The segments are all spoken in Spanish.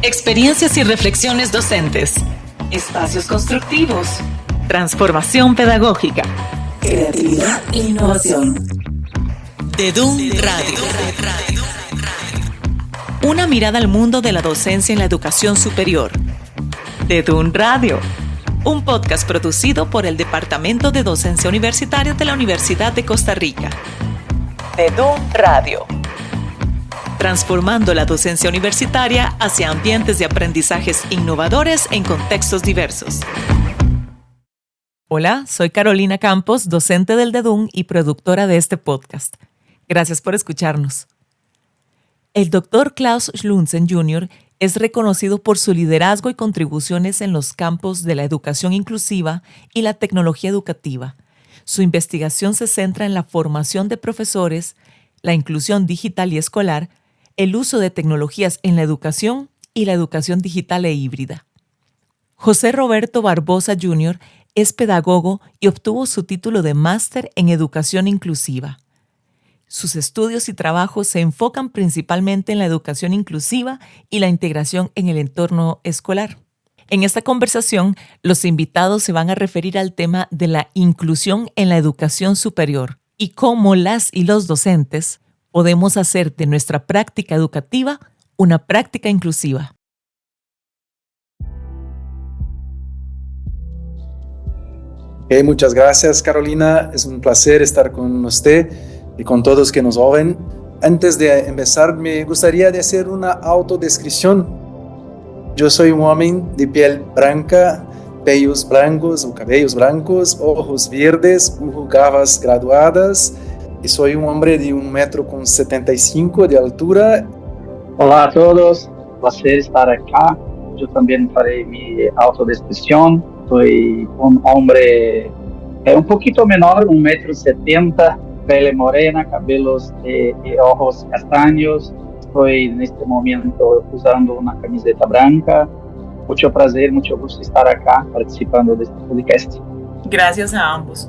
Experiencias y reflexiones docentes. Espacios constructivos. Transformación pedagógica. Creatividad e innovación. DEDUN Radio. Una mirada al mundo de la docencia en la educación superior. DEDUN Radio. Un podcast producido por el Departamento de Docencia Universitaria de la Universidad de Costa Rica. DEDUN Radio. Transformando la docencia universitaria hacia ambientes de aprendizajes innovadores en contextos diversos. Hola, soy Carolina Campos, docente del DEDUN y productora de este podcast. Gracias por escucharnos. El Dr. Klaus Schlunzen Jr. es reconocido por su liderazgo y contribuciones en los campos de la educación inclusiva y la tecnología educativa. Su investigación se centra en la formación de profesores, la inclusión digital y escolar, el uso de tecnologías en la educación y la educación digital e híbrida. José Roberto Barbosa Jr. es pedagogo y obtuvo su título de máster en educación inclusiva. Sus estudios y trabajos se enfocan principalmente en la educación inclusiva y la integración en el entorno escolar. En esta conversación, los invitados se van a referir al tema de la inclusión en la educación superior y cómo las y los docentes podemos hacer de nuestra práctica educativa una práctica inclusiva. Muchas gracias, Carolina. Es un placer estar con usted y con todos que nos oyen. Antes de empezar, me gustaría hacer una autodescripción. Yo soy un hombre de piel blanca, cabellos blancos, ojos verdes, gafas graduadas, y soy un hombre de 1,75 m de altura. Olá a todos, placer estar acá. Yo también faré mi autodescripción. Soy un hombre un poquito menor, 1,70 m, pele morena, cabelos y ojos castaños. Estoy en este momento usando una camiseta blanca. Mucho placer, mucho gusto estar acá participando de este podcast. Gracias a ambos.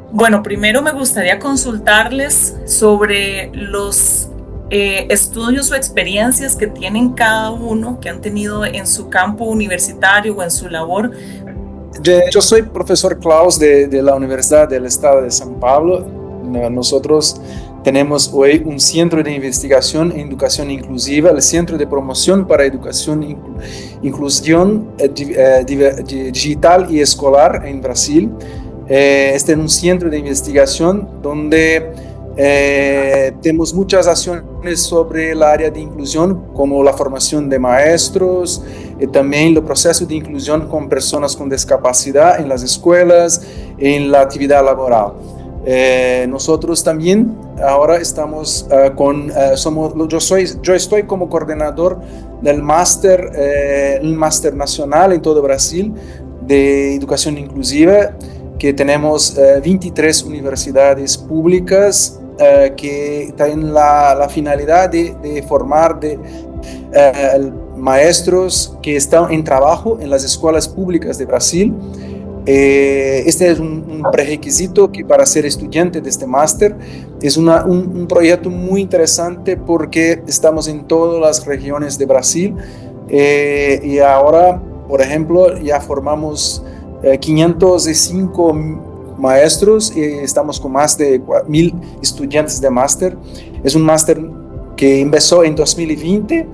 Bueno, primero me gustaría consultarles sobre los estudios o experiencias que tienen cada uno, que han tenido en su campo universitario o en su labor. Yo soy profesor Klaus de la Universidad del Estado de San Pablo. Nosotros tenemos hoy un centro de investigación en educación inclusiva, el Centro de Promoción para Educación Inclusión Digital y Escolar en Brasil. Este es un centro de investigación donde tenemos muchas acciones sobre el área de inclusión, como la formación de maestros y también el proceso de inclusión con personas con discapacidad en las escuelas, en la actividad laboral. Nosotros también ahora estamos yo estoy como coordinador del máster, el máster nacional en todo Brasil de educación inclusiva, que tenemos 23 universidades públicas que tienen la finalidad de formar maestros que están en trabajo en las escuelas públicas de Brasil. Este es un prerequisito que para ser estudiante de este máster es un proyecto muy interesante porque estamos en todas las regiones de Brasil y ahora, por ejemplo, ya formamos 505 maestros y estamos con más de 1,000 estudiantes de máster. Es un máster que empezó en 2020.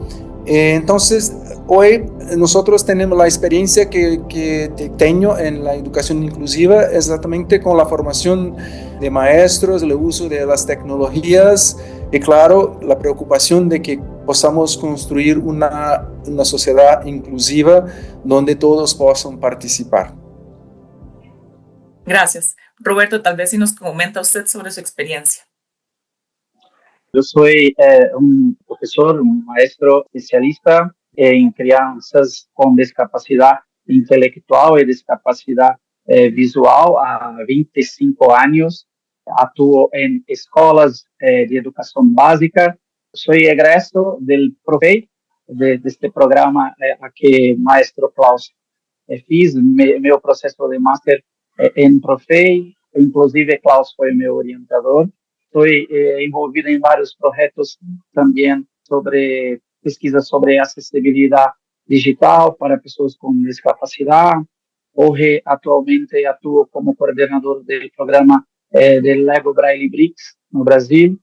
Entonces, hoy nosotros tenemos la experiencia que tengo en la educación inclusiva exactamente con la formación de maestros, el uso de las tecnologías y, claro, la preocupación de que podamos construir una sociedad inclusiva donde todos puedan participar. Gracias. Roberto, tal vez si nos comenta usted sobre su experiencia. Yo soy un profesor, un maestro especialista en crianças con discapacidad intelectual y discapacidad visual a 25 años. Actúo en escuelas de educación básica. Soy egreso del PROFEI, de este programa a que maestro Klaus fiz meu proceso de máster en PROFEI. Inclusive, Klaus fue mi orientador. Estoy envolvido en varios proyectos también sobre pesquisas sobre accesibilidad digital para pessoas com discapacidade. Hoje, atualmente, atuo como coordenador do programa del Lego Braille BRICS no Brasil,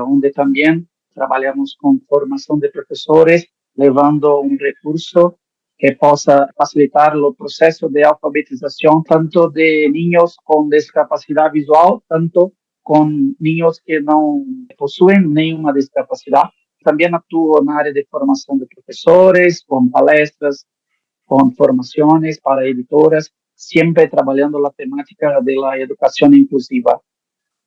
onde também trabalhamos com formação de professores, levando um recurso que possa facilitar o processo de alfabetização tanto de niños com discapacidade visual, tanto com niños que não possuem nenhuma discapacidade. Também atuo na área de formação de professores, com palestras, com formações para editoras, sempre trabalhando a temática da educação inclusiva.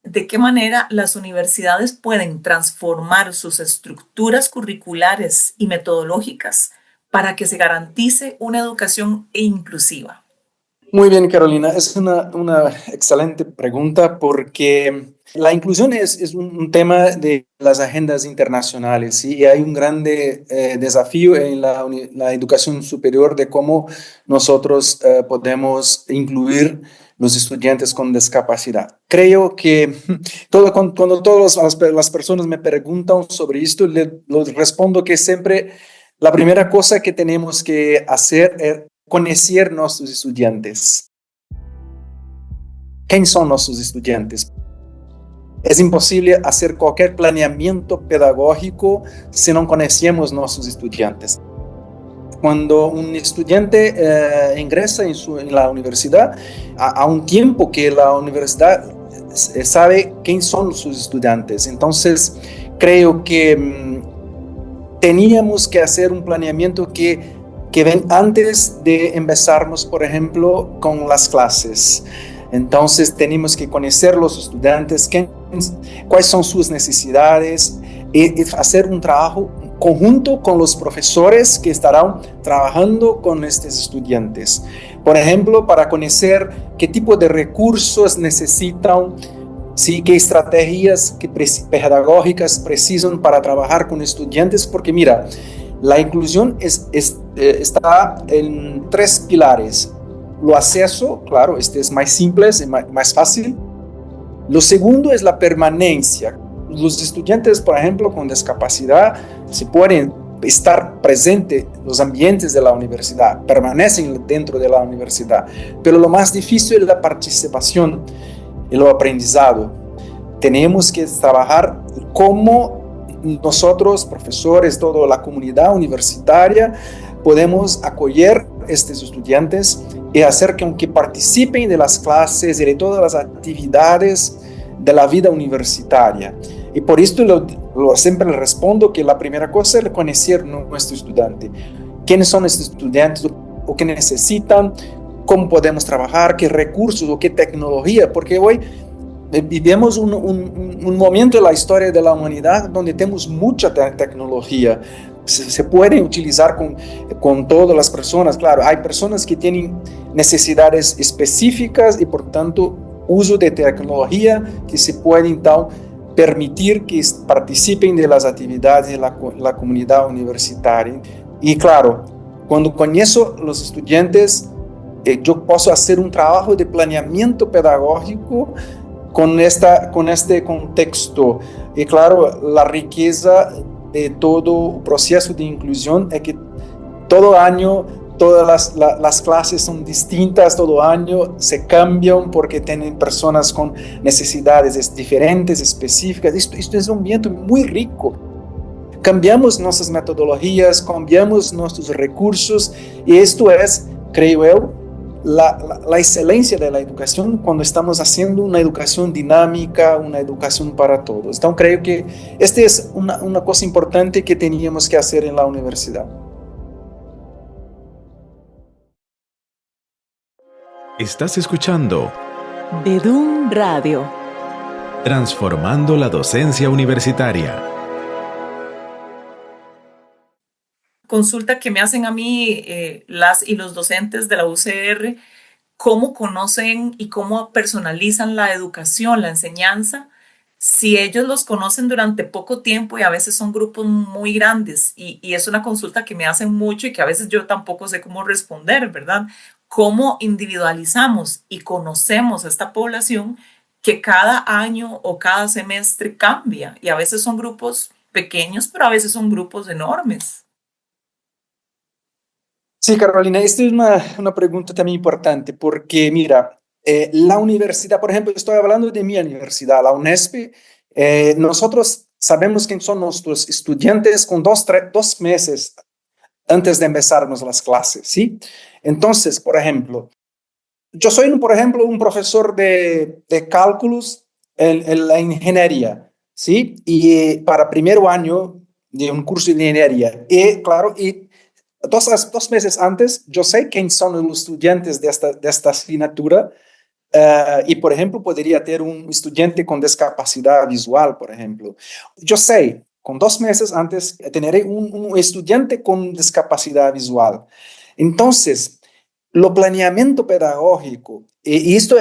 ¿De qué manera las universidades pueden transformar sus estructuras curriculares y metodológicas para que se garantice una educación inclusiva? Muy bien, Carolina. Es una excelente pregunta porque la inclusión es un tema de las agendas internacionales, ¿sí? Y hay un grande desafío en la educación superior de cómo nosotros podemos incluir los estudiantes con discapacidad. Creo que cuando todas las personas me preguntan sobre esto, les respondo que siempre la primera cosa que tenemos que hacer es conocer nuestros estudiantes. ¿Quiénes son nuestros estudiantes? Es imposible hacer cualquier planeamiento pedagógico si no conocemos nuestros estudiantes. Cuando un estudiante ingresa en la universidad, a un tiempo que la universidad sabe quiénes son sus estudiantes. Entonces, creo que teníamos que hacer un planeamiento que ven antes de empezarnos, por ejemplo, con las clases. Entonces, tenemos que conocer los estudiantes, cuáles son sus necesidades y hacer un trabajo conjunto con los profesores que estarán trabajando con estos estudiantes. Por ejemplo, para conocer qué tipo de recursos necesitan, ¿sí? Qué estrategias pedagógicas precisan para trabajar con estudiantes, porque mira, la inclusión está en 3 pilares. Lo acceso, claro, este es más simple, es más fácil. Lo segundo es la permanencia. Los estudiantes, por ejemplo, con discapacidad, se pueden estar presentes en los ambientes de la universidad, permanecen dentro de la universidad, pero lo más difícil es la participación y el aprendizado. Tenemos que trabajar cómo nosotros, profesores, toda la comunidad universitaria, podemos acoger a estos estudiantes y hacer que participen de las clases y de todas las actividades de la vida universitaria. Y por esto siempre le respondo que la primera cosa es conocer a nuestro estudiante. ¿Quiénes son estos estudiantes o qué necesitan? ¿Cómo podemos trabajar? ¿Qué recursos o qué tecnología? Porque hoy vivimos un momento en la historia de la humanidad donde tenemos mucha tecnología. Se puede utilizar con todas las personas. Claro, hay personas que tienen necesidades específicas y por tanto uso de tecnología que se puede entonces permitir que participen de las actividades de la comunidad universitaria. Y claro, cuando conozco los estudiantes, yo puedo hacer un trabajo de planeamiento pedagógico con este contexto. Y claro, la riqueza de todo el proceso de inclusión es que todo año todas las clases son distintas, todo año se cambian porque tienen personas con necesidades diferentes, específicas. Esto es un ambiente muy rico. Cambiamos nuestras metodologías, cambiamos nuestros recursos y esto es, creo yo, la excelencia de la educación cuando estamos haciendo una educación dinámica, una educación para todos. Entonces creo que esta es una cosa importante que teníamos que hacer en la universidad. Estás escuchando Dedum Radio. Transformando la docencia universitaria. Consulta que me hacen a mí las y los docentes de la UCR, cómo conocen y cómo personalizan la educación, la enseñanza, si ellos los conocen durante poco tiempo y a veces son grupos muy grandes. Y es una consulta que me hacen mucho y que a veces yo tampoco sé cómo responder, ¿verdad? ¿Cómo individualizamos y conocemos a esta población que cada año o cada semestre cambia? Y a veces son grupos pequeños, pero a veces son grupos enormes. Sí, Carolina, esta es una pregunta también importante porque, mira, la universidad, por ejemplo, estoy hablando de mi universidad, la UNESP, nosotros sabemos quién son nuestros estudiantes con 2 meses antes de empezarnos las clases, ¿sí? Entonces, por ejemplo, yo soy, por ejemplo, un profesor de cálculos en la ingeniería, ¿sí? Y para primer año de un curso de ingeniería. Y claro, y 2 meses antes, yo sé quién son los estudiantes de esta asignatura. Y, por ejemplo, podría tener un estudiante con discapacidad visual, por ejemplo. Yo sé, con 2 meses antes, tendré un estudiante con discapacidad visual. Entonces, lo planeamiento pedagógico, y esto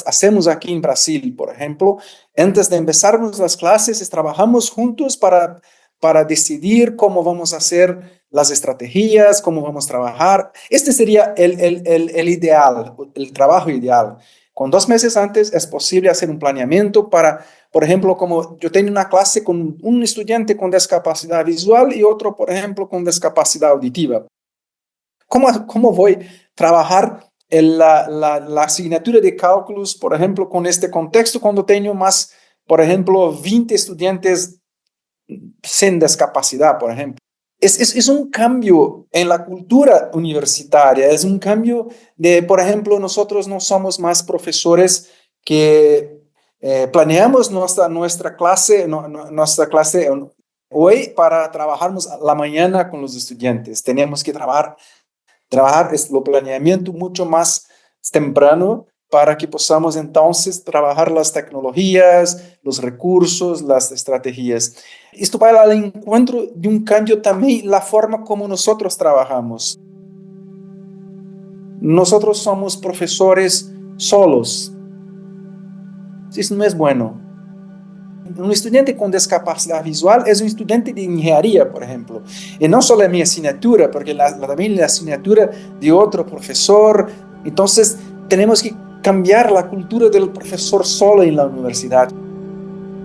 hacemos aquí en Brasil, por ejemplo, antes de empezarnos las clases, trabajamos juntos para decidir cómo vamos a hacer las estrategias, cómo vamos a trabajar. Este sería el ideal, el trabajo ideal. Con 2 meses antes es posible hacer un planeamiento para, por ejemplo, como yo tengo una clase con un estudiante con discapacidad visual y otro, por ejemplo, con discapacidad auditiva. ¿Cómo voy a trabajar la asignatura de cálculos, por ejemplo, con este contexto cuando tengo más, por ejemplo, 20 estudiantes sin discapacidad, por ejemplo? Es un cambio en la cultura universitaria, es un cambio de, por ejemplo, nosotros no somos más profesores que planeamos nuestra clase, nuestra clase hoy para trabajarnos a la mañana con los estudiantes. Tenemos que trabajar lo planeamiento mucho más temprano para que podamos entonces trabajar las tecnologías, los recursos, las estrategias. Esto va al encuentro de un cambio también la forma como nosotros trabajamos. Nosotros somos profesores solos. Eso no es bueno. Un estudiante con discapacidad visual es un estudiante de ingeniería, por ejemplo. Y no solo mi asignatura, porque también la asignatura de otro profesor. Entonces, tenemos que cambiar la cultura del profesor solo en la universidad.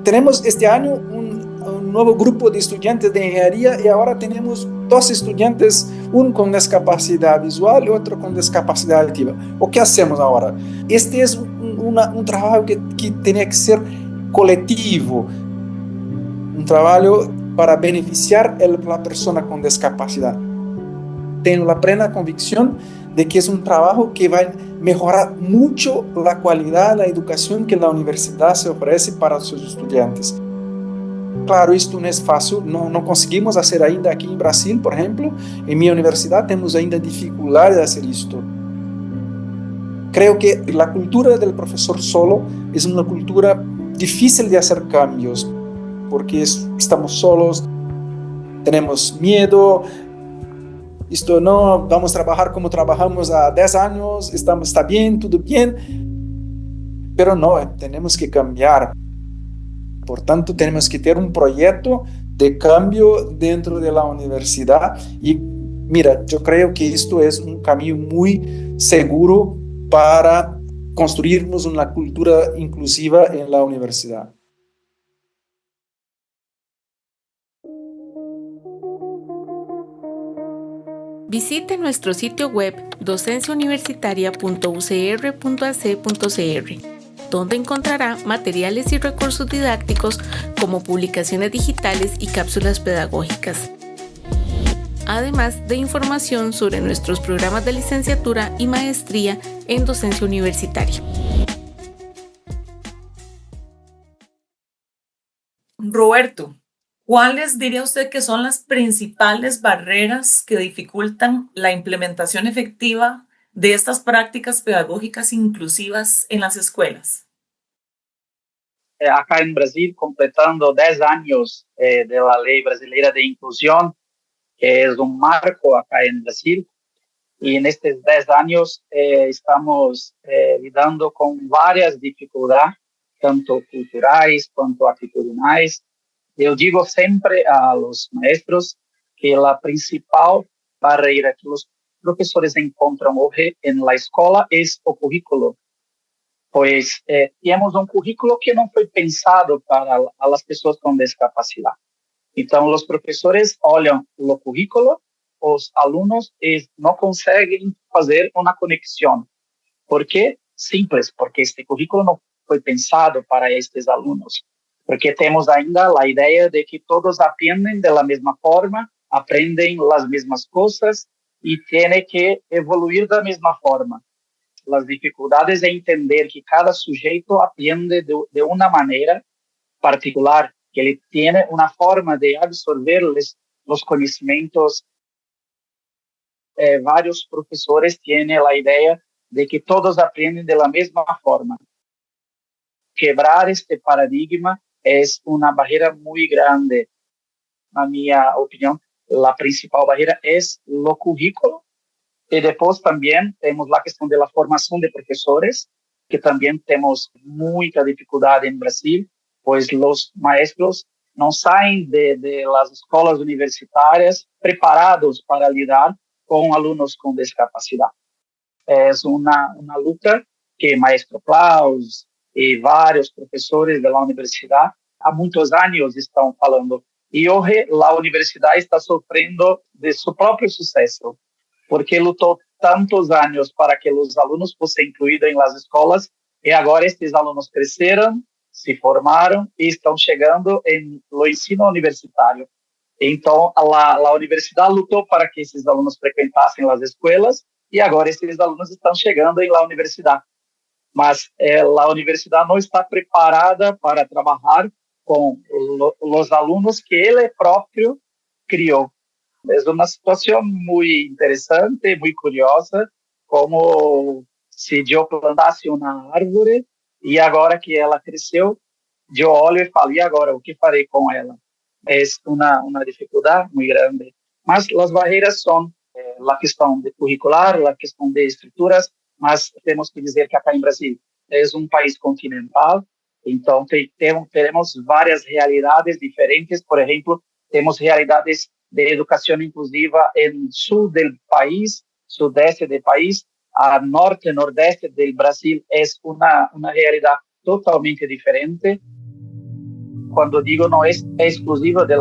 Tenemos este año un nuevo grupo de estudiantes de ingeniería y ahora tenemos 2 estudiantes, uno con discapacidad visual y otro con discapacidad auditiva. ¿O qué hacemos ahora? Este es un trabajo que tiene que ser colectivo, un trabajo para beneficiar a la persona con discapacidad. Tengo la plena convicción de que es un trabajo que va a mejorar mucho la calidad de la educación que la universidad se ofrece para sus estudiantes. Claro, esto no es fácil, no conseguimos hacer ainda aquí en Brasil, por ejemplo. En mi universidad tenemos ainda dificultad de hacer esto. Creo que la cultura del profesor solo es una cultura difícil de hacer cambios, porque estamos solos, tenemos miedo. Esto no, vamos a trabajar como trabajamos a 10 años, está bien, todo bien, pero no, tenemos que cambiar. Por tanto, tenemos que tener un proyecto de cambio dentro de la universidad y mira, yo creo que esto es un camino muy seguro para construirnos una cultura inclusiva en la universidad. Visite nuestro sitio web docenciauniversitaria.ucr.ac.cr, donde encontrará materiales y recursos didácticos como publicaciones digitales y cápsulas pedagógicas, además de información sobre nuestros programas de licenciatura y maestría en docencia universitaria. Roberto, ¿cuáles diría usted que son las principales barreras que dificultan la implementación efectiva de estas prácticas pedagógicas inclusivas en las escuelas? Acá en Brasil, completando 10 años de la Ley Brasileira de Inclusión, que es un marco acá en Brasil, y en estos 10 años estamos lidando con varias dificultades, tanto culturais quanto atitudinais. Eu digo sempre a los maestros que la principal barreira que los profesores encontram hoje en la escola es o currículo. Pois temos um currículo que não foi pensado para as pessoas com discapacidade. Então, os professores olham o currículo, os alunos não conseguem fazer uma conexão. Por quê? Simples, porque este currículo não foi pensado para estes alunos. Porque temos ainda a ideia de que todos aprendem da mesma forma, aprendem as mesmas coisas e têm que evoluir da mesma forma. As dificuldades é entender que cada sujeito aprende de uma maneira particular, que ele tem uma forma de absorver os conhecimentos. Vários professores têm a ideia de que todos aprendem da mesma forma. Quebrar este paradigma é uma barreira muito grande. Na minha opinião, a principal barreira é o currículo. E depois também temos a questão da formação de professores, que também temos muita dificuldade em Brasil, pois os maestros não saem de las escolas universitárias preparados para lidar com alunos com discapacidade. É uma luta que Maestro Klaus e vários professores da universidade há muitos anos estão falando. E hoje a universidade está sofrendo de seu próprio sucesso, porque lutou tantos anos para que os alunos fossem incluídos em las escolas, e agora estes alunos cresceram, se formaram e estão chegando no ensino universitário. Então, a universidade lutou para que esses alunos frequentassem as escolas, e agora esses alunos estão chegando na universidade. Mas a universidade não está preparada para trabalhar com os alunos que ele próprio criou. É uma situação muito interessante, muito curiosa, como se eu plantasse uma árvore e agora que ela cresceu, eu olho e falo, e agora, o que farei com ela? É uma dificuldade muito grande. Mas as barreiras são a questão de curricular, a questão de estruturas, mas temos que dizer que acá em Brasil é um país continental, então teremos várias realidades diferentes. Por exemplo, temos realidades de educação inclusiva no sul do país, sudeste do país, a norte e nordeste do Brasil é uma realidade totalmente diferente. Quando digo não é exclusiva de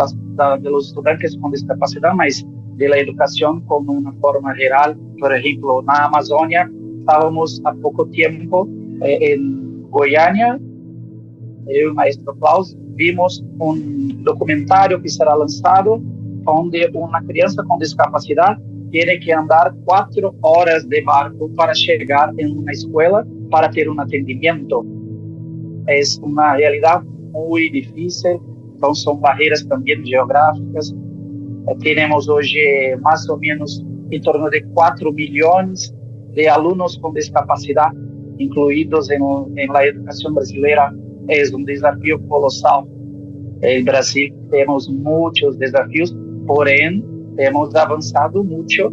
los estudantes com discapacidade, mas da educação como uma forma geral. Por exemplo, na Amazônia, estávamos há pouco tempo em Goiânia, eu e o Maestro Klaus vimos um documentário que será lançado onde uma criança com discapacidade tem que andar 4 horas de barco para chegar em uma escola para ter um atendimento. É uma realidade muito difícil, então são barreiras também geográficas. Temos hoje mais ou menos em torno de 4 milhões de alunos com discapacidade incluídos na educação brasileira. É um desafio colossal. Em Brasil temos muitos desafios, porém temos avançado muito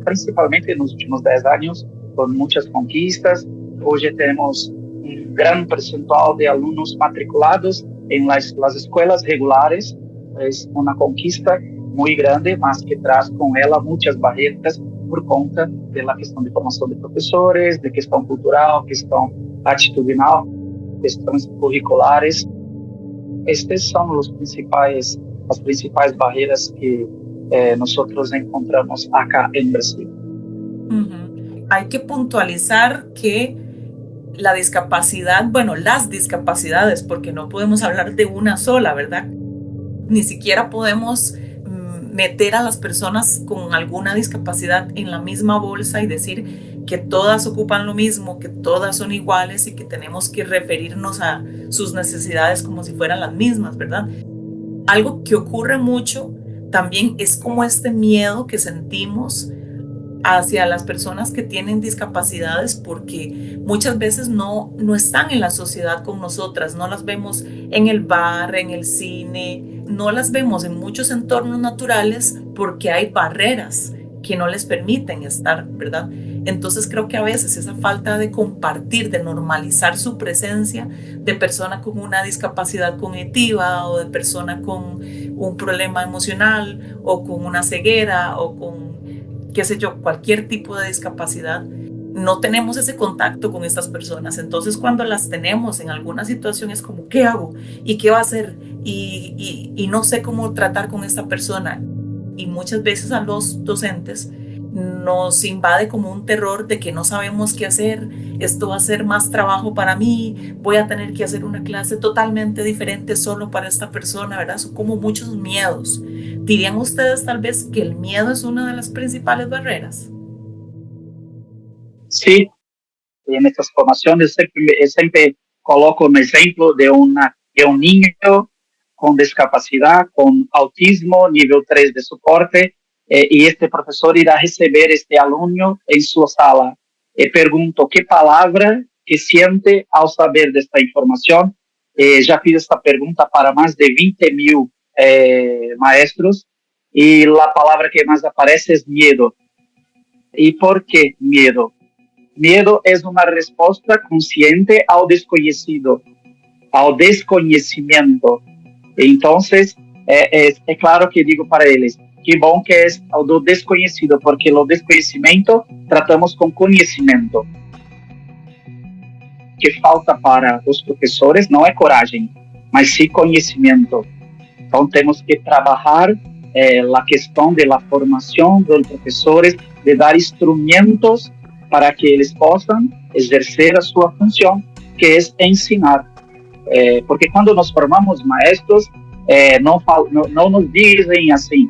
principalmente nos últimos 10 anos, com muitas conquistas. Hoje temos um grande percentual de alunos matriculados em las escolas regulares. É uma conquista muito grande, mas que traz com ela muitas barreiras por conta da questão de formação de professores, de questão cultural, questão atitudinal, questões curriculares. Estes são as principais barreiras que nós encontramos acá em Brasil. Hay que puntualizar que la discapacidad, las discapacidades, porque no podemos hablar de una sola, ¿verdad? Ni siquiera podemos meter a las personas con alguna discapacidad en la misma bolsa y decir que todas ocupan lo mismo, que todas son iguales y que tenemos que referirnos a sus necesidades como si fueran las mismas, ¿verdad? Algo que ocurre mucho también es como este miedo que sentimos hacia las personas que tienen discapacidades, porque muchas veces no están en la sociedad con nosotras, no las vemos en el bar, en el cine, no las vemos en muchos entornos naturales porque hay barreras que no les permiten estar, ¿verdad? Entonces creo que a veces esa falta de compartir, de normalizar su presencia de persona con una discapacidad cognitiva o de persona con un problema emocional o con una ceguera o con, qué sé yo, cualquier tipo de discapacidad, no tenemos ese contacto con estas personas. Entonces, cuando las tenemos en alguna situación es como, ¿qué hago? ¿Y qué va a hacer? Y no sé cómo tratar con esta persona. Y muchas veces a los docentes nos invade como un terror de que no sabemos qué hacer, esto va a ser más trabajo para mí, voy a tener que hacer una clase totalmente diferente solo para esta persona, ¿verdad? Son como muchos miedos. ¿Dirían ustedes tal vez que el miedo es una de las principales barreras? Sí, en estas formaciones siempre coloco un ejemplo de un niño con discapacidad, con autismo, nivel 3 de soporte, y este profesor irá a recibir este alumno en su sala. Pregunto qué palabra que siente al saber de esta información. Ya fiz esta pregunta para más de 20,000 maestros, y la palabra que más aparece es miedo. ¿Y por qué miedo? Miedo es una respuesta consciente al desconocido, al desconocimiento. Entonces, es claro que digo para eles, que bom que es lo desconocido, porque lo desconocimiento tratamos con conocimiento. Que falta para os professores não é coragem, mas sim conhecimento. Então, temos que trabalhar a questão da formação dos professores, de dar instrumentos para que eles possam exercer a sua função, que é ensinar. Porque quando nós formamos maestros, não nos dizem assim,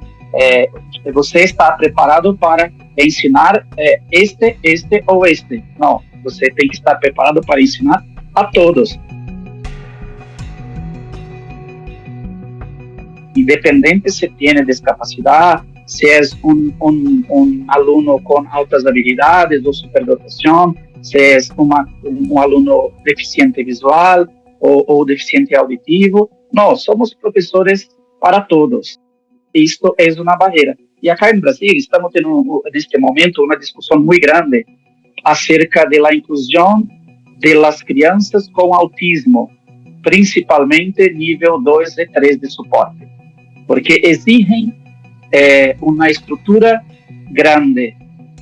você está preparado para ensinar este ou este. Não, você tem que estar preparado para ensinar a todos. Independente se tem discapacidade, se é um aluno com altas habilidades ou superdotação, se é um aluno deficiente visual ou deficiente auditivo. Nós somos professores para todos. Isto é uma barreira. E acá no Brasil estamos tendo, neste momento, uma discussão muito grande acerca da inclusão das crianças com autismo, principalmente nível 2 e 3 de suporte, porque exigem uma estrutura grande,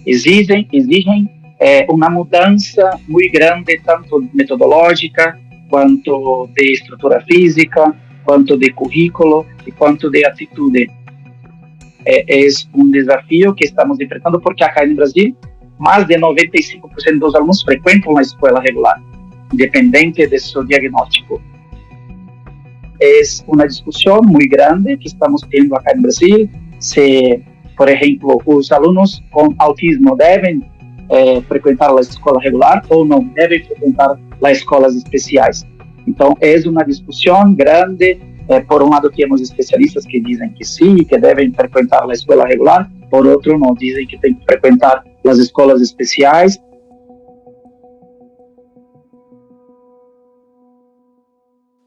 exigem uma mudança muito grande, tanto metodológica, quanto de estrutura física, quanto de currículo e quanto de atitude. É um desafio que estamos enfrentando, porque acá no Brasil, mais de 95% dos alunos frequentam a escola regular, independente de seu diagnóstico. É uma discussão muito grande que estamos tendo acá no Brasil, se, por exemplo, os alunos com autismo devem frequentar a escola regular ou não devem frequentar as escolas especiais. Então, é uma discussão grande. Por um lado, temos especialistas que dizem que sim, que devem frequentar a escola regular, por outro, não, dizem que tem que frequentar as escolas especiais.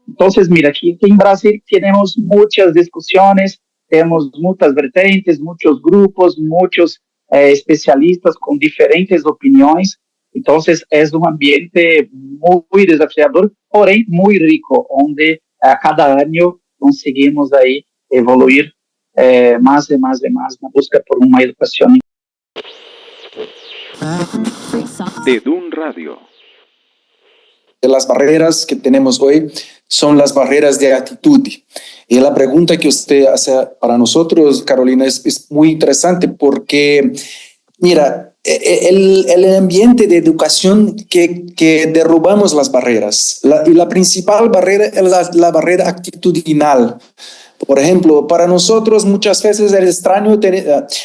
Então, mira, aqui em Brasil temos muitas discussões, temos muitas vertentes, muitos grupos, muitos especialistas com diferentes opiniões. Então, é um ambiente muito desafiador, porém muito rico, onde a cada ano conseguimos aí evoluir mais e mais na busca por uma educação. DEDUN Radio. Las barreras que tenemos hoy son las barreras de actitud. Y la pregunta que usted hace para nosotros, Carolina, es muy interesante porque, mira, el ambiente de educación que derrubamos las barreras. Y la principal barrera es la barrera actitudinal. Por ejemplo, para nosotros muchas veces es extraño,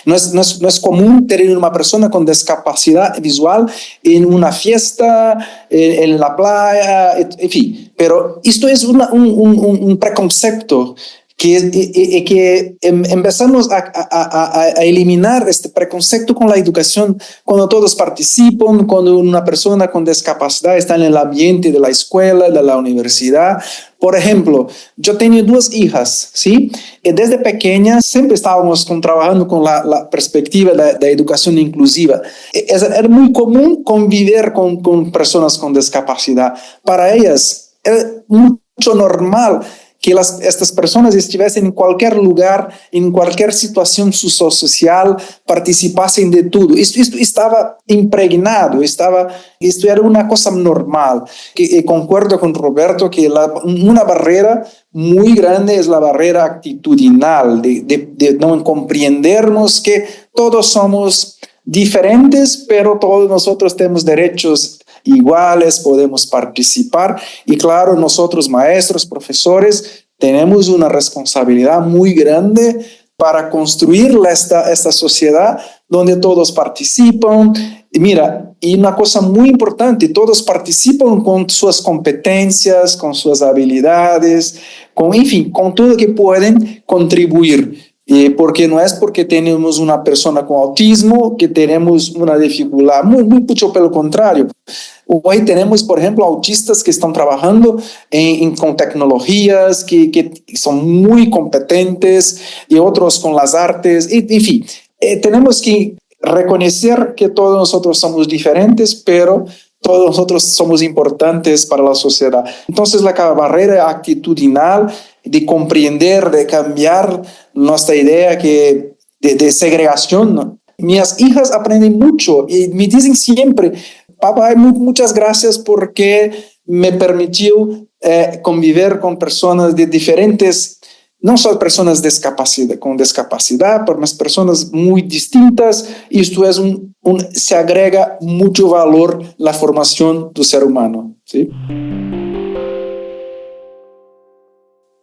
no es común tener una persona con discapacidad visual en una fiesta, en la playa, en fin. Pero esto es un preconcepto que empezamos a eliminar este preconcepto con la educación cuando todos participan, cuando una persona con discapacidad está en el ambiente de la escuela, de la universidad. Por ejemplo, yo tengo 2 hijas, ¿sí? Y desde pequeñas siempre estábamos trabajando con la perspectiva de educación inclusiva. Era muy común convivir con personas con discapacidad. Para ellas era mucho normal que estas personas estuviesen en cualquier lugar, en cualquier situación social, participasen de todo. Esto estaba impregnado, esto era una cosa normal. Concuerdo con Roberto que una barrera muy grande es la barrera actitudinal, de no comprendernos que todos somos diferentes, pero todos nosotros tenemos derechos iguales, podemos participar. Y claro, nosotros maestros, profesores, tenemos una responsabilidad muy grande para construir esta sociedad donde todos participan. Y mira, y una cosa muy importante, todos participan con sus competencias, con sus habilidades, en fin, con todo lo que pueden contribuir. Porque no es porque tenemos una persona con autismo que tenemos una dificultad, mucho pelo contrario. Hoy tenemos, por ejemplo, autistas que están trabajando con tecnologías, que son muy competentes, y otros con las artes, en fin. Tenemos que reconocer que todos nosotros somos diferentes, pero todos nosotros somos importantes para la sociedad. Entonces, la barrera actitudinal de comprender, de cambiar nuestra idea de segregación, ¿no? Mis hijas aprenden mucho y me dicen siempre, papá, muchas gracias porque me permitió convivir con personas de diferentes, no solo personas con discapacidad, pero más personas muy distintas, y esto es se agrega mucho valor la formación del ser humano, ¿sí?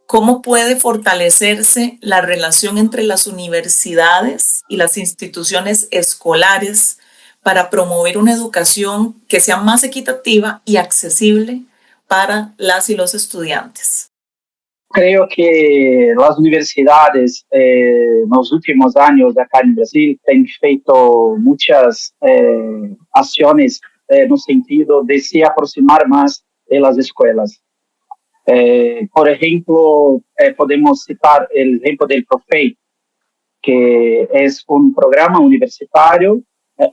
¿Cómo puede fortalecerse la relación entre las universidades y las instituciones escolares para promover una educación que sea más equitativa y accesible para las y los estudiantes? Creo que las universidades en los últimos años acá en Brasil han feito muchas acciones en el sentido de se aproximar más de las escuelas. Por ejemplo, podemos citar el ejemplo del Profei, que es un programa universitario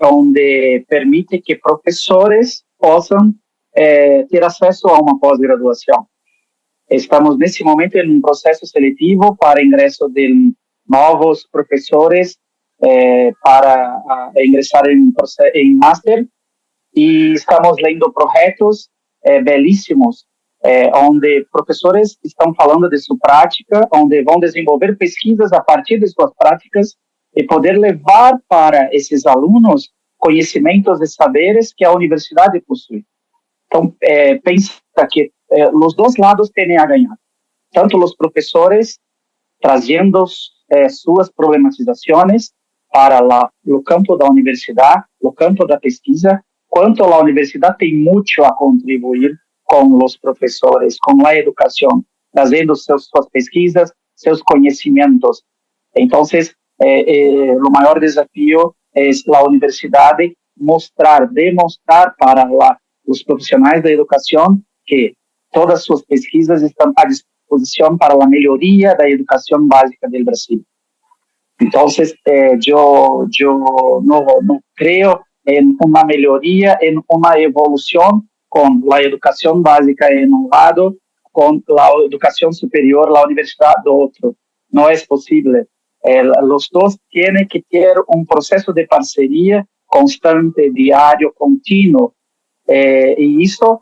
donde permite que profesores possam ter acesso a uma pós-graduação. Estamos nesse momento em um processo seletivo para ingresso de novos professores para ingressar em master, e estamos lendo projetos belíssimos onde professores estão falando de sua prática, onde vão desenvolver pesquisas a partir de suas práticas e poder levar para esses alunos conhecimentos e saberes que a universidade possui. Então, pensa que os dois lados têm a ganhar. Tanto os professores trazendo suas problematizações para o campo da universidade, o campo da pesquisa, quanto a universidade tem muito a contribuir com os professores, com a educação, trazendo suas pesquisas, seus conhecimentos. Então, o maior desafio é a universidade demonstrar para os profissionais da educação que todas suas pesquisas estão à disposição para a melhoria da educação básica do Brasil. Então, eu não creio em uma melhoria, em uma evolução com a educação básica em um lado, com a educação superior, a universidade do outro. Não é possível. Os dois têm que ter um processo de parceria constante, diário, contínuo. E isso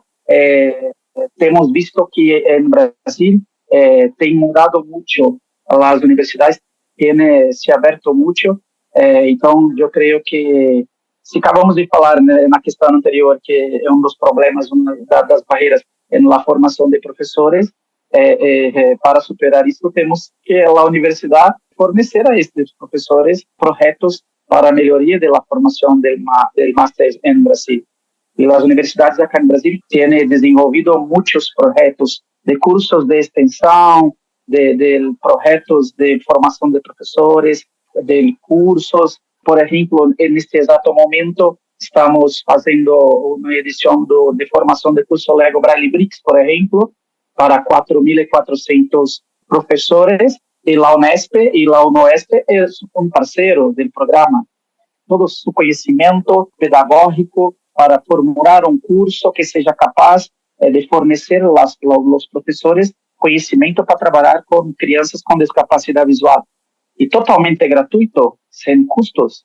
temos visto que em Brasil tem mudado muito. As universidades têm se aberto muito. Então, eu creio que se acabamos de falar na questão anterior, que é dos problemas, uma das barreiras na formação de professores, para superar isso, temos que a universidade fornecer a estes professores projetos para a melhoria da formação do máster em Brasil. E as universidades aqui no Brasil têm desenvolvido muitos projetos de cursos de extensão, de projetos de formação de professores, de cursos. Por exemplo, neste exato momento, estamos fazendo uma edição de formação de curso Lego Braille Bricks, por exemplo, para 4.400 professores, e a Unesp e a UNOESP é um parceiro do programa. Todo o seu conhecimento pedagógico para formular um curso que seja capaz de fornecer aos professores conhecimento para trabalhar com crianças com discapacidade visual. E totalmente gratuito, sem custos.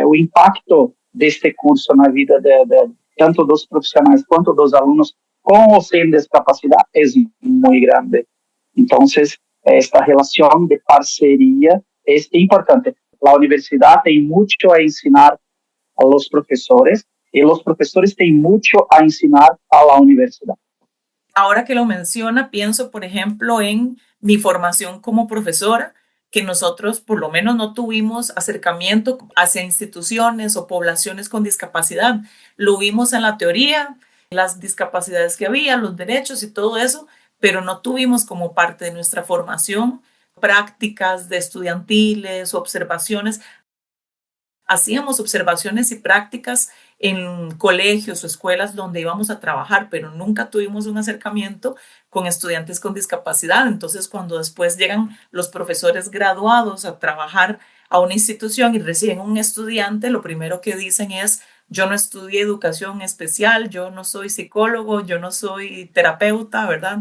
O impacto deste curso na vida tanto dos profissionais quanto dos alunos com ou sem discapacidade é muito grande. Então, esta relação de parceria é importante. A universidade tem muito a ensinar aos professores e os professores têm muito a ensinar a la universidad. Ahora que lo menciona, pienso, por ejemplo, en mi formación como profesora, que nosotros por lo menos no tuvimos acercamiento hacia instituciones o poblaciones con discapacidad. Lo vimos en la teoría, las discapacidades que había, los derechos y todo eso, pero no tuvimos como parte de nuestra formación prácticas de estudiantiles, observaciones. Hacíamos observaciones y prácticas en colegios o escuelas donde íbamos a trabajar, pero nunca tuvimos un acercamiento con estudiantes con discapacidad. Entonces, cuando después llegan los profesores graduados a trabajar a una institución y reciben un estudiante, lo primero que dicen es: yo no estudié educación especial, yo no soy psicólogo, yo no soy terapeuta, ¿verdad?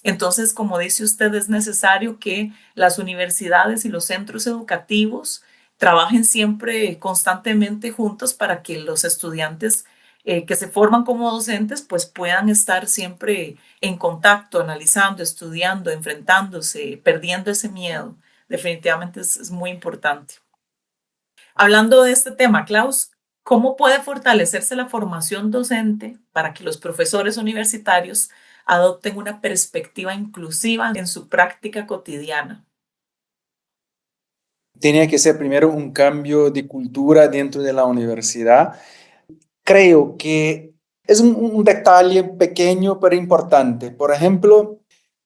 Entonces, como dice usted, es necesario que las universidades y los centros educativos trabajen siempre constantemente juntos para que los estudiantes que se forman como docentes pues puedan estar siempre en contacto, analizando, estudiando, enfrentándose, perdiendo ese miedo. Definitivamente es muy importante. Hablando de este tema, Klaus, ¿cómo puede fortalecerse la formación docente para que los profesores universitarios adopten una perspectiva inclusiva en su práctica cotidiana? Tenía que ser primero un cambio de cultura dentro de la universidad. Creo que es un detalle pequeño pero importante. Por ejemplo,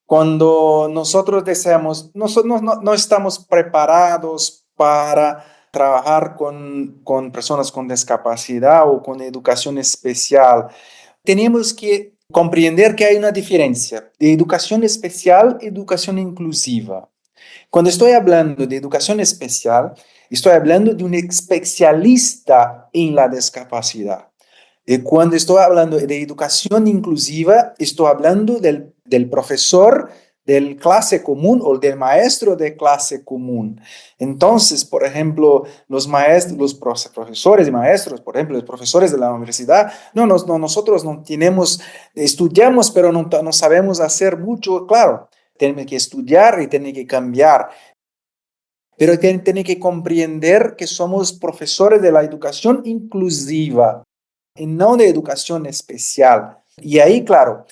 cuando nosotros deseamos, no estamos preparados para trabajar con personas con discapacidad o con educación especial, tenemos que comprender que hay una diferencia de educación especial y educación inclusiva. Cuando estoy hablando de educación especial, estoy hablando de un especialista en la discapacidad. Y cuando estoy hablando de educación inclusiva, estoy hablando del profesor de clase común o del maestro de clase común. Entonces, por ejemplo, los profesores y maestros, por ejemplo, los profesores de la universidad, nosotros no tenemos, estudiamos, pero no sabemos hacer mucho, claro. Tienen que estudiar y tienen que cambiar. Pero tienen que comprender que somos profesores de la educación inclusiva y no de educación especial. Y ahí, claro,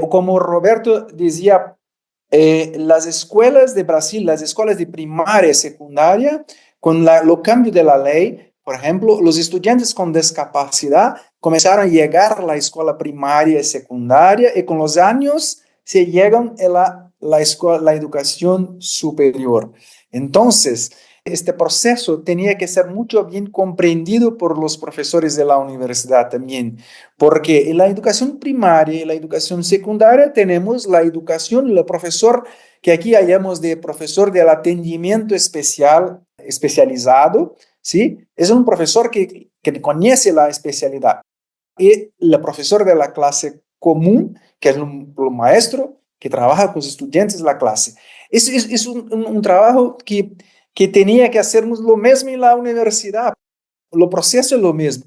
como Roberto decía, las escuelas de Brasil, las escuelas de primaria y secundaria, con los cambios de la ley, por ejemplo, los estudiantes con discapacidad comenzaron a llegar a la escuela primaria y secundaria y con los años se llegan a la educación superior. Entonces, este proceso tenía que ser mucho bien comprendido por los profesores de la universidad también, porque en la educación primaria y la educación secundaria tenemos la educación, el profesor que aquí hallamos de profesor del atendimiento especializado, ¿sí? Es un profesor que conoce la especialidad. Y el profesor de la clase común, que es un maestro que trabaja con los estudiantes de la clase. Es un trabajo que tenía que hacernos lo mismo en la universidad. Lo proceso es lo mismo.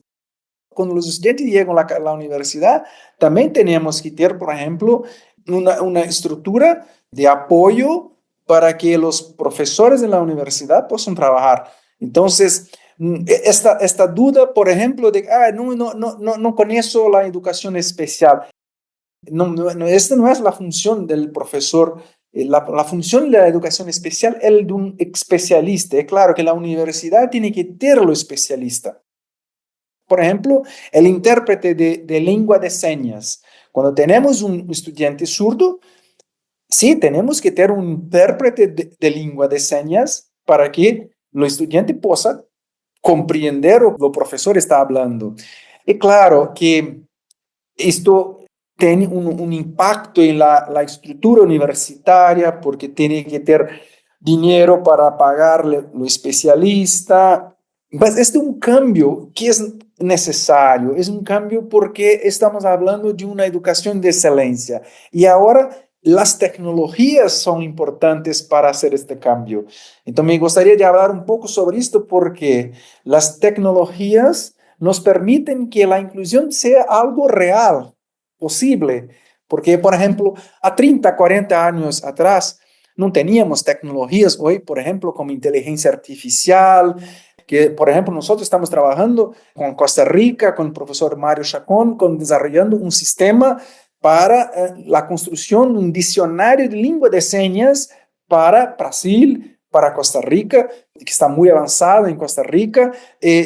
Cuando los estudiantes llegan a la universidad, también tenemos que tener, por ejemplo, una estructura de apoyo para que los profesores de la universidad puedan trabajar. Entonces, esta duda, por ejemplo, de no conozco la educación especial. Esta no es la función del profesor. La función de la educación especial es de un especialista. Es claro que la universidad tiene que tener lo especialista. Por ejemplo, el intérprete de lengua de señas. Cuando tenemos un estudiante zurdo, sí, tenemos que tener un intérprete de lengua de señas para que el estudiante pueda comprender lo que el profesor está hablando. Y claro que esto tiene un impacto en la estructura universitaria porque tiene que tener dinero para pagarle lo especialista. Pues este es un cambio que es necesario, es un cambio porque estamos hablando de una educación de excelencia y ahora las tecnologías son importantes para hacer este cambio. Entonces me gustaría ya hablar un poco sobre esto porque las tecnologías nos permiten que la inclusión sea algo real, posible. Porque, por ejemplo, a 30, 40 años atrás no teníamos tecnologías hoy, por ejemplo, como inteligencia artificial, que, por ejemplo, nosotros estamos trabajando con Costa Rica, con el profesor Mario Chacón, desarrollando un sistema para la construcción de un diccionario de lengua de señas para Brasil, para Costa Rica, que está muy avanzado en Costa Rica,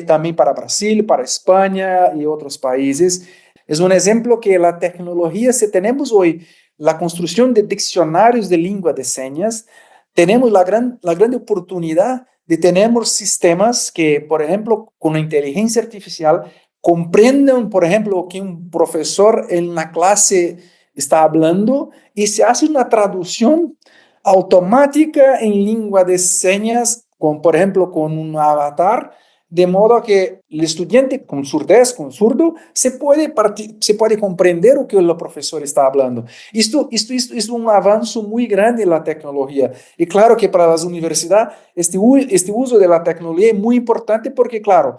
también para Brasil, para España y otros países. Es un ejemplo que la tecnología, si tenemos hoy la construcción de diccionarios de lengua de señas, tenemos la gran oportunidad de tener sistemas que, por ejemplo, con la inteligencia artificial, comprenden, por ejemplo, que un profesor en la clase está hablando y se hace una traducción automática en lengua de señas, por ejemplo, con un avatar, de modo que el estudiante con surdez, con surdo, se puede comprender lo que el profesor está hablando. Esto es un avance muy grande en la tecnología. Y claro que para las universidades este uso de la tecnología es muy importante porque, claro,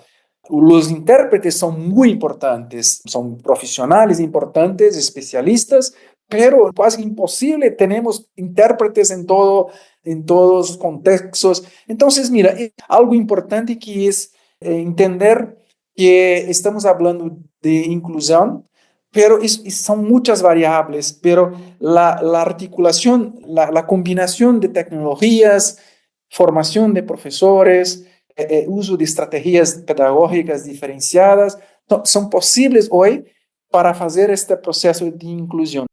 los intérpretes son muy importantes, son profesionales importantes, especialistas, pero casi imposible tenemos intérpretes en todos los contextos. Entonces, mira, algo importante que es entender que estamos hablando de inclusión, pero son muchas variables, pero la articulación, la combinación de tecnologías, formación de profesores, uso de estrategias pedagógicas diferenciadas, son posibles hoy para hacer este proceso de inclusión.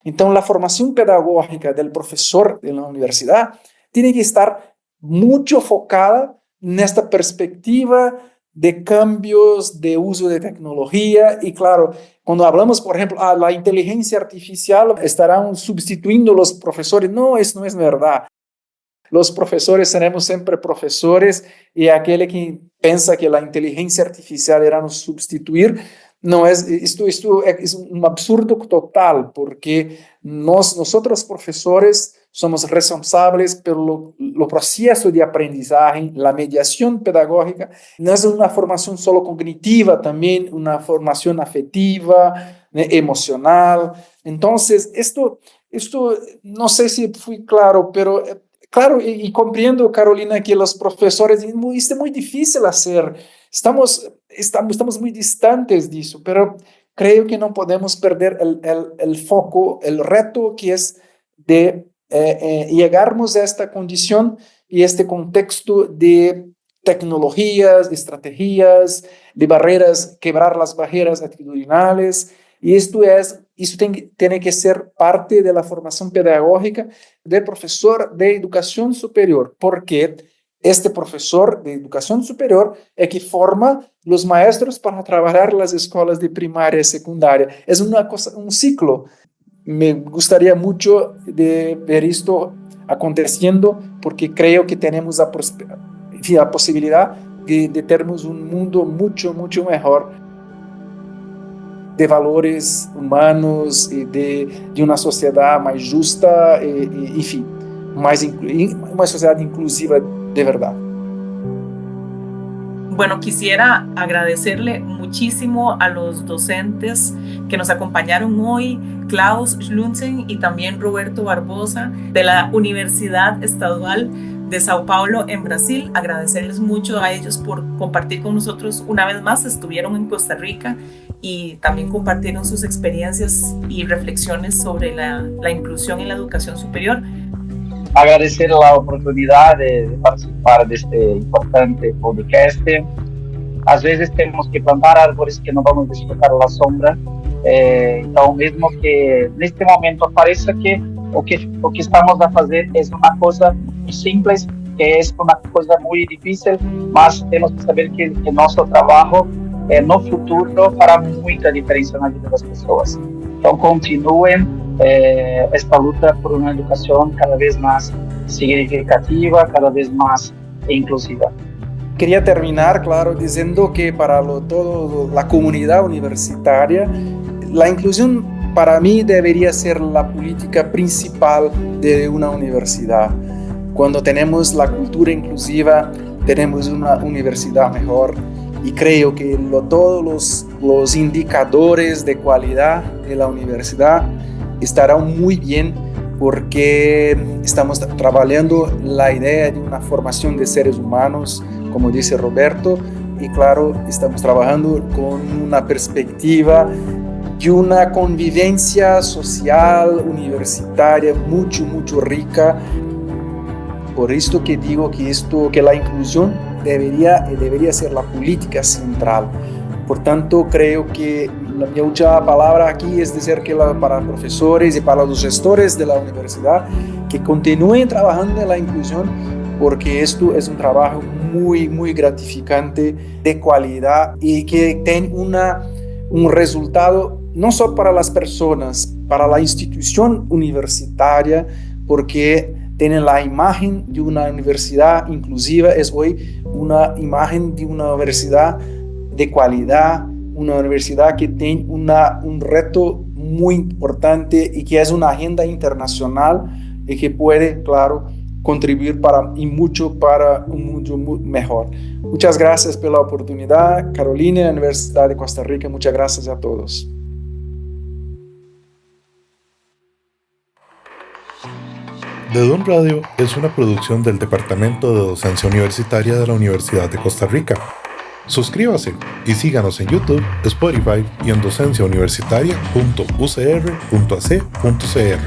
Entonces, la formación pedagógica del profesor de la universidad tiene que estar mucho focada en esta perspectiva de cambios de uso de tecnología. Y claro, cuando hablamos, por ejemplo, la inteligencia artificial estarán sustituyendo los profesores. No, eso no es verdad. Los profesores seremos siempre profesores y aquel que piensa que la inteligencia artificial irá nos sustituir, no es, esto es un absurdo total, porque nosotros profesores somos responsables por lo proceso de aprendizaje, la mediación pedagógica, no es una formación solo cognitiva, también una formación afectiva, emocional. Entonces, esto no sé si fui claro, pero claro, y comprendo, Carolina, que los profesores, es muy difícil hacer, estamos muy distantes de eso, pero creo que no podemos perder el foco, el reto que es de llegarnos a esta condición y este contexto de tecnologías, de estrategias, de barreras, quebrar las barreras actitudinales. Y esto tiene que ser parte de la formación pedagógica del profesor de educación superior, porque este profesor de educación superior es que forma los maestros para trabajar en las escuelas de primaria y secundaria. Es un ciclo. Me gustaría mucho de ver esto aconteciendo porque creo que tenemos la posibilidad de tener un mundo mucho, mucho mejor de valores humanos y de una sociedad más justa, en fin, una sociedad inclusiva de verdad. Bueno, quisiera agradecerle muchísimo a los docentes que nos acompañaron hoy, Klaus Schlunzen y también Roberto Barbosa de la Universidad Estadual de Sao Paulo en Brasil. Agradecerles mucho a ellos por compartir con nosotros una vez más. Estuvieron en Costa Rica y también compartieron sus experiencias y reflexiones sobre la inclusión en la educación superior. Agradecer la oportunidad de participar de este importante podcast. A veces tenemos que plantar árboles que no vamos a disfrutar la sombra. Então, mesmo que neste momento pareça que o que estamos a fazer é uma coisa simples, que é uma coisa muito difícil, mas temos que saber que nosso trabalho no futuro fará muita diferença na vida das pessoas. Então, continuem esta luta por uma educação cada vez mais significativa, cada vez más inclusiva. Quería terminar, claro, diciendo que para toda la comunidad universitaria, la inclusión para mí debería ser la política principal de una universidad. Cuando tenemos la cultura inclusiva, tenemos una universidad mejor, y creo que todos los indicadores de calidad de la universidad estarán muy bien, porque estamos trabajando la idea de una formación de seres humanos, como dice Roberto, y claro, estamos trabajando con una perspectiva de una convivencia social universitaria mucho rica. Por esto que digo que la inclusión debería ser la política central. Por tanto, creo que mi última palabra aquí es decir que para profesores y para los gestores de la universidad que continúen trabajando en la inclusión, porque esto es un trabajo muy gratificante, de calidad, y que tenga un resultado no solo para las personas, para la institución universitaria, porque tienen la imagen de una universidad inclusiva, es hoy una imagen de una universidad de calidad, una universidad que tiene un reto muy importante y que es una agenda internacional y que puede, claro, contribuir mucho para un mundo mejor. Muchas gracias por la oportunidad, Carolina, de la Universidad de Costa Rica. Muchas gracias a todos. De Dun Radio es una producción del Departamento de Docencia Universitaria de la Universidad de Costa Rica. Suscríbase y síganos en YouTube, Spotify y en docenciauniversitaria.ucr.ac.cr.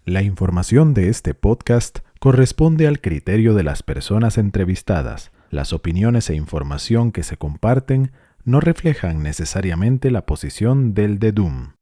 La información de este podcast corresponde al criterio de las personas entrevistadas. Las opiniones e información que se comparten no reflejan necesariamente la posición del DEDUM.